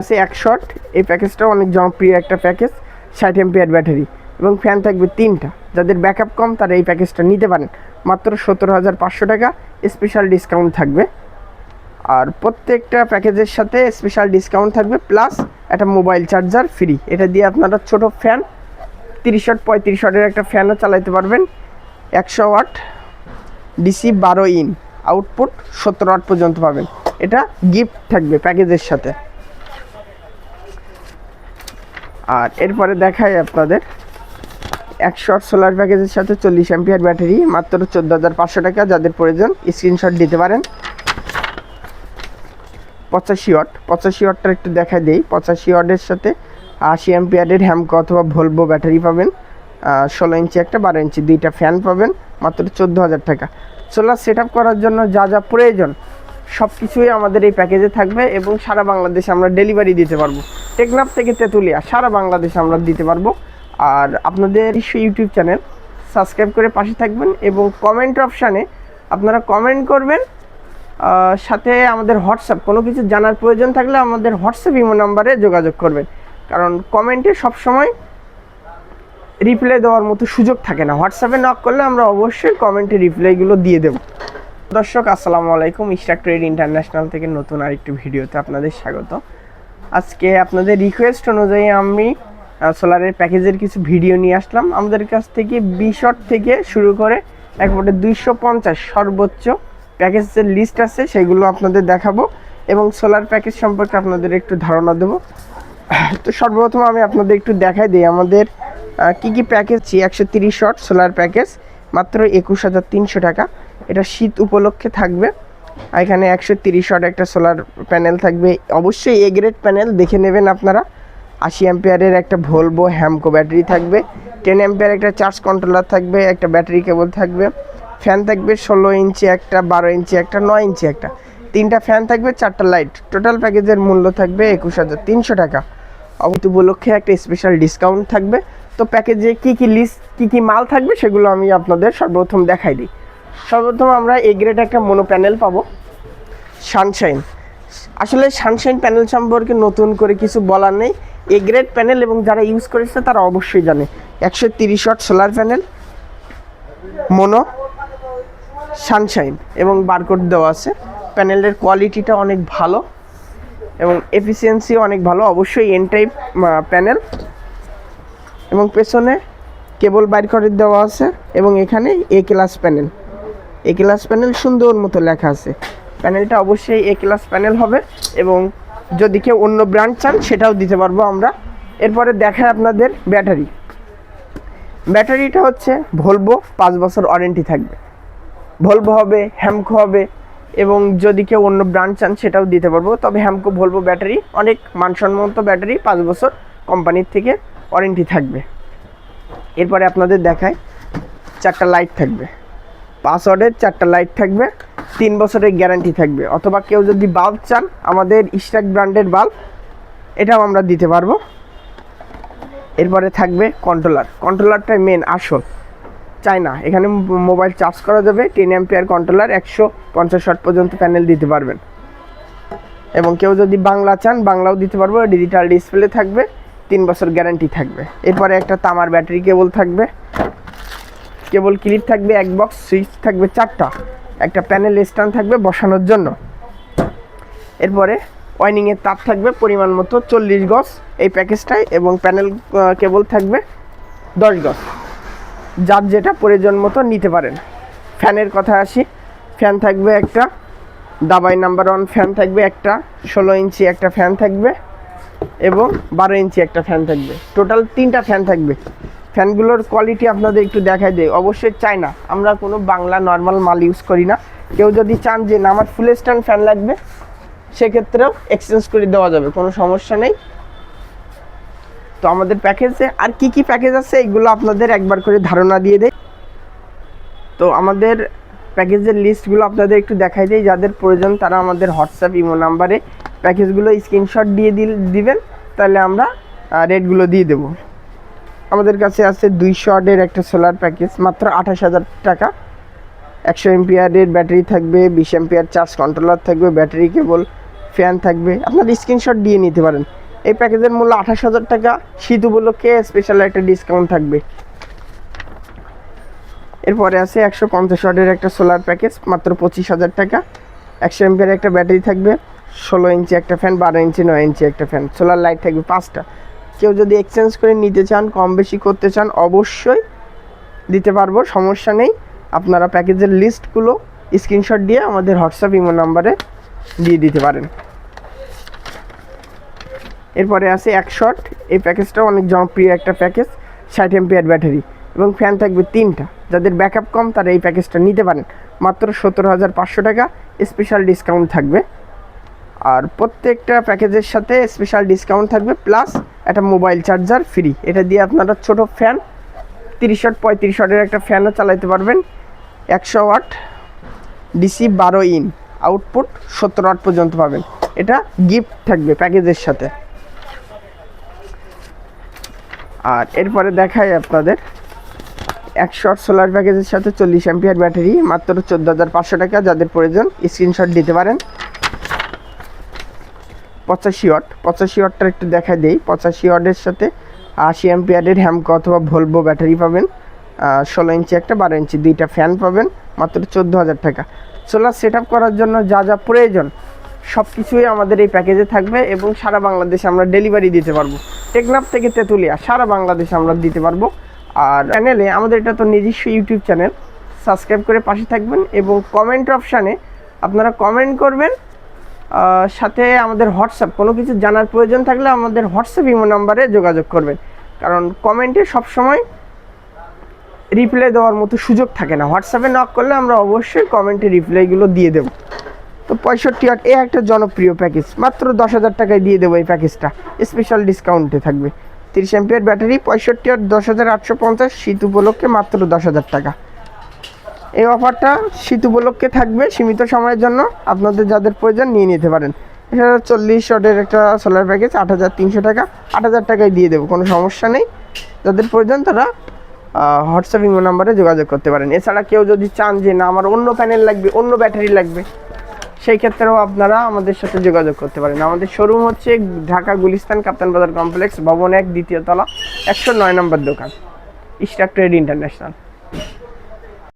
আছে 100 এই প্যাকেজটাও অনেক জনপ্রিয় একটা প্যাকেজ 60 এমপিআর ব্যাটারি এবং ফ্যান থাকবে 3টা। যাদের ব্যাকআপ কম তারা এই প্যাকেজটা নিতে পারেন মাত্র 17,500 টাকা স্পেশাল ডিসকাউন্ট থাকবে। আর প্রত্যেকটা প্যাকেজের সাথে স্পেশাল ডিসকাউন্ট থাকবে প্লাস একটা মোবাইল চার্জার ফ্রি। এটা দিয়ে আপনারা ছোট ফ্যান 30 ওয়াট 35 ওয়াটের একটা ফ্যানও চালাতে পারবেন। 100 watt DC 12 in output 70 watt পর্যন্ত পাবেন। এটা গিফট থাকবে প্যাকেজের সাথে। আর এরপরে দেখাই আপনাদের 100 সোলার প্যাকেজের সাথে 40 এমপিআর ব্যাটারি মাত্র 14,500 টাকা। যাদের প্রয়োজন স্ক্রিনশট দিতে পারেন। 85 ওয়াটটা একটু দেখাই দেই। 85 ওয়াটের সাথে 80 এমপিআরের হ্যামকো অথবা ভলভো ব্যাটারি পাবেন। 16 ইঞ্চি একটা 12 ইঞ্চি দুইটা ফ্যান পাবেন মাত্র 14,000 টাকা। সোলার সেট করার জন্য যা যা প্রয়োজন সব কিছুই আমাদের এই প্যাকেজে থাকবে এবং সারা বাংলাদেশে আমরা ডেলিভারি দিতে পারবো। টেকনাফ থেকে তেঁতুলিয়া সারা বাংলাদেশে আমরা দিতে পারবো। আর আপনাদের ইউটিউব চ্যানেল সাবস্ক্রাইব করে পাশে থাকবেন এবং কমেন্ট অপশানে আপনারা কমেন্ট করবেন। সাথে আমাদের হোয়াটসঅ্যাপ কোনো কিছু জানার প্রয়োজন থাকলে আমাদের হোয়াটসঅ্যাপ ইমো নাম্বারে যোগাযোগ করবেন, কারণ কমেন্টে সবসময় রিপ্লাই দেওয়ার মতো সুযোগ থাকে না। হোয়াটসঅ্যাপে নক করলে আমরা অবশ্যই কমেন্টে রিপ্লাইগুলো দিয়ে দেব। দর্শক আসসালামু আলাইকুম, ইশরাক ট্রেড ইন্টারন্যাশনাল থেকে নতুন আরেকটি ভিডিওতে আপনাদের স্বাগত। আজকে আপনাদের রিকোয়েস্ট অনুযায়ী আমি সোলারের প্যাকেজের কিছু ভিডিও নিয়ে আসলাম। আমাদের কাছ থেকে 20 ওয়াট থেকে শুরু করে একবারে 250 সর্বোচ্চ প্যাকেজের লিস্ট আছে, সেগুলো আপনাদের দেখাবো এবং সোলার প্যাকেজ সম্পর্কে আপনাদের একটু ধারণা দেবো। তো সর্বপ্রথম আমি আপনাদের একটু দেখাই দিই আমাদের কী প্যাকেজ। 130 ওয়াট সোলার প্যাকেজ মাত্র 21,300 টাকা। এটা শীত উপলক্ষে থাকবে। এখানে 130 ওয়াট একটা সোলার প্যানেল থাকবে, অবশ্যই এ গ্রেড প্যানেল দেখে নেবেন আপনারা। 80 এমপিআরের একটা ভলভো হ্যামকো ব্যাটারি থাকবে। 10 এমপিআর একটা চার্জ কন্ট্রোলার থাকবে, একটা ব্যাটারি কেবল থাকবে। ফ্যান থাকবে 16 ইঞ্চি একটা 12 ইঞ্চি একটা 9 ইঞ্চি একটা, 3টা ফ্যান থাকবে 4টা লাইট। টোটাল প্যাকেজের মূল্য থাকবে 21,300 টাকা। অবৈধ উপলক্ষে একটা স্পেশাল ডিসকাউন্ট থাকবে। তো প্যাকেজে কী লিস্ট কী মাল থাকবে সেগুলো আমি আপনাদের সর্বপ্রথম দেখাই দিই। সর্বপ্রথম আমরা এ গ্রেড একটা মোনো প্যানেল পাবো সানশাইন। আসলে সানশাইন প্যানেল সম্পর্কে নতুন করে কিছু বলার নেই। এ গ্রেড প্যানেল এবং যারা ইউজ করেছে তারা অবশ্যই জানে। 130 watt solar panel mono sunshine এবং বারকোড দেওয়া আছে। প্যানেলের কোয়ালিটিটা অনেক ভালো এবং এফিসিয়েন্সি অনেক ভালো, অবশ্যই এন টাইপ প্যানেল এবং পেছনে কেবল বাইর করে দেওয়া আছে এবং এখানে এ ক্লাস প্যানেল সুন্দর মতো লেখা আছে। প্যানেলটা অবশ্যই এ ক্লাস প্যানেল হবে এবং যদি কেউ অন্য ব্র্যান্ড চান সেটাও দিতে পারবো আমরা। এরপরে দেখায় আপনাদের ব্যাটারিটা হচ্ছে ভলভো, 5 বছর ওয়ারেন্টি থাকবে। ভলভো হবে, হ্যামকো হবে এবং যদি কেউ অন্য ব্র্যান্ড চান সেটাও দিতে পারবো। তবে হ্যামকো ভলভো ব্যাটারি অনেক মানসম্মত ব্যাটারি, 5 বছর কোম্পানির থেকে ওয়ারেন্টি থাকবে। এরপরে আপনাদের দেখায় 4টা লাইট থাকবে, 5 ওয়াটের 4টা লাইট থাকবে, 3 বছরের গ্যারান্টি থাকবে। অথবা কেউ যদি বাল্ব চান আমাদের ইশরাক ব্র্যান্ডের বাল্ব, এটাও আমরা দিতে পারবো। এরপরে থাকবে কন্ট্রোলারটাই মেন আসল, চাই না। এখানে মোবাইল চার্জ করা যাবে। 10 এমপিআর কন্ট্রোলার 150 ওয়াট পর্যন্ত প্যানেল দিতে পারবেন এবং কেউ যদি বাংলা চান বাংলাও দিতে পারবো। ডিজিটাল ডিসপ্লে থাকবে, 3 বছর গ্যারান্টি থাকবে। এরপরে একটা তামার ব্যাটারি কেবল থাকবে, কেবল ক্লিপ থাকবে, এক বক্স সুইচ থাকবে 4টা, একটা প্যানেল স্ট্যান্ড থাকবে বসানোর জন্য। এরপরে ওয়াইনিংয়ের তার থাকবে পরিমাণ মতো 40 গজ এই প্যাকেজটায় এবং প্যানেল কেবল থাকবে 10 গজ। যার যেটা প্রয়োজন মতো নিতে পারেন। ফ্যানের কথা আসি, ফ্যান থাকবে একটা দাবাই নাম্বার 1 ফ্যান থাকবে, একটা 16 ইঞ্চি একটা ফ্যান থাকবে এবং 12 ইঞ্চি একটা ফ্যান থাকবে। টোটাল 3টা ফ্যান থাকবে। ফ্যানগুলোর কোয়ালিটি আপনাদের একটু দেখাই দেয়। অবশ্যই চাই না, আমরা কোনো বাংলা নর্মাল মাল ইউজ করি না। কেউ যদি চান যে না আমার ফুল স্ট্যান্ড ফ্যান লাগবে সেক্ষেত্রেও এক্সচেঞ্জ করে দেওয়া যাবে, কোনো সমস্যা নেই। তো আমাদের প্যাকেজে আর কি প্যাকেজ আছে এগুলো আপনাদের একবার করে ধারণা দিয়ে দেয়। তো আমাদের প্যাকেজের লিস্টগুলো আপনাদের একটু দেখাই দেয়। যাদের প্রয়োজন তারা আমাদের হোয়াটসঅ্যাপ ইমো নাম্বারে প্যাকেজগুলো স্ক্রিনশট দিয়ে দিবেন, তাহলে আমরা রেটগুলো দিয়ে দেবো। আমাদের কাছে আছে 200 ওয়াটের একটা সোলার প্যাকেজ মাত্র 28,000 টাকা। 100 এমপিআরের ব্যাটারি থাকবে, 20 এমপিআর চার্জ কন্ট্রোলার থাকবে, ব্যাটারি কেবল ফ্যান থাকবে, আপনার স্ক্রিনশট দিয়ে নিতে পারেন। এই প্যাকেজের মূল্য 28,000 টাকা। শীত উপলক্ষে স্পেশাল একটা ডিসকাউন্ট থাকবে। এরপরে আছে 150 ওয়াটের একটা সোলার প্যাকেজ, মাত্র 25,000 টাকা। 100 এমপিয়ার একটা ব্যাটারি থাকবে, 16 ইঞ্চি একটা ফ্যান, 12 ইঞ্চি, 9 ইঞ্চি একটা ফ্যান, সোলার লাইট থাকবে 5টা। কেউ যদি এক্সচেঞ্জ করে নিতে চান, কম বেশি করতে চান, অবশ্যই দিতে পারবো, সমস্যা নেই। আপনারা প্যাকেজের লিস্টগুলো স্ক্রিনশট দিয়ে আমাদের হোয়াটসঅ্যাপ ইমো নাম্বারে দিয়ে দিতে পারেন। এরপরে আছে 100 এই প্যাকেজটাও অনেক জনপ্রিয় একটা প্যাকেজ, 60 এমপিয়ার ব্যাটারি এবং ফ্যান থাকবে 3টা। যাদের ব্যাকআপ কম তারা এই প্যাকেজটা নিতে পারেন, মাত্র 17,500 টাকা। স্পেশাল ডিসকাউন্ট থাকবে, আর প্রত্যেকটা প্যাকেজের সাথে স্পেশাল ডিসকাউন্ট থাকবে, প্লাস একটা মোবাইল চার্জার ফ্রি। এটা দিয়ে আপনারা ছোট ফ্যান 30 ওয়াট 35 ওয়াটের একটা ফ্যানও চালাতে পারবেন। 100 watt DC 12 in, output 70 watt পর্যন্ত পাবেন। এটা গিফট থাকবে প্যাকেজের সাথে। আর এরপরে দেখাই আপনাদের 100 ওয়াট সোলার প্যাকেজের সাথে 40 এমপিয়ার ব্যাটারি, মাত্র 14,500 টাকা। যাদের প্রয়োজন স্ক্রিনশট দিতে পারেন। 85 ওয়াটটার একটু দেখা দেই। 85 ওয়াটের সাথে 80 এমপিয়ারের হ্যামকো অথবা ভলভো ব্যাটারি পাবেন, 16 ইঞ্চি একটা, 12 ইঞ্চি দুইটা ফ্যান পাবেন, মাত্র 14,000 টাকা। সোলার সেট আপ করার জন্য যা যা প্রয়োজন সব কিছুই আমাদের এই প্যাকেজে থাকবে এবং সারা বাংলাদেশে আমরা ডেলিভারি দিতে পারবো। টেকনাফ থেকে তেঁতুলিয়া সারা বাংলাদেশে আমরা দিতে পারবো। আর চ্যানেলে আমাদের এটা তো নিজস্ব ইউটিউব চ্যানেল, সাবস্ক্রাইব করে পাশে থাকবেন এবং কমেন্ট অপশানে আপনারা কমেন্ট করবেন। সাথে আমাদের হোয়াটসঅ্যাপ, কোনো কিছু জানার প্রয়োজন থাকলে আমাদের হোয়াটসঅ্যাপ ইমো নাম্বারে যোগাযোগ করবেন, কারণ কমেন্টে সবসময় রিপ্লাই দেওয়ার মতো সুযোগ থাকে না। হোয়াটসঅ্যাপে নক করলে আমরা অবশ্যই কমেন্টে রিপ্লাইগুলো দিয়ে দেবো। তো 65 ওয়াট এই একটা জনপ্রিয় প্যাকেজ, মাত্র 10,000 টাকায় দিয়ে দেবো। এই প্যাকেজটা স্পেশাল ডিসকাউন্টে থাকবে। 30 এমপিয়ার ব্যাটারি, 65 ওয়াট, 10,850। শীত উপলক্ষে মাত্র 10,000 টাকা। এই অফারটা শীত উপলক্ষে থাকবে সীমিত সময়ের জন্য, আপনাদের যাদের প্রয়োজন নিয়ে নিতে পারেন। এছাড়া 40 ওয়াটের একটা সোলার প্যাকেজ 8,300 টাকা, 8,000 টাকায় দিয়ে দেবো, কোনো সমস্যা নেই। যাদের প্রয়োজন তারা হোয়াটসঅ্যাপ ইমো নাম্বারে যোগাযোগ করতে পারেন। এছাড়া কেউ যদি চান যে না আমার অন্য প্যানেল লাগবে, অন্য ব্যাটারি লাগবে, সেই ক্ষেত্রেও আপনারা আমাদের সাথে যোগাযোগ করতে পারেন। আমাদের শোরুম হচ্ছে ঢাকা গুলিস্তান কাপ্তান বাজার কমপ্লেক্স, ভবন 1, দ্বিতীয় তলা, 109 নম্বর দোকান, ইস্টাক ট্রেড ইন্টারন্যাশনাল।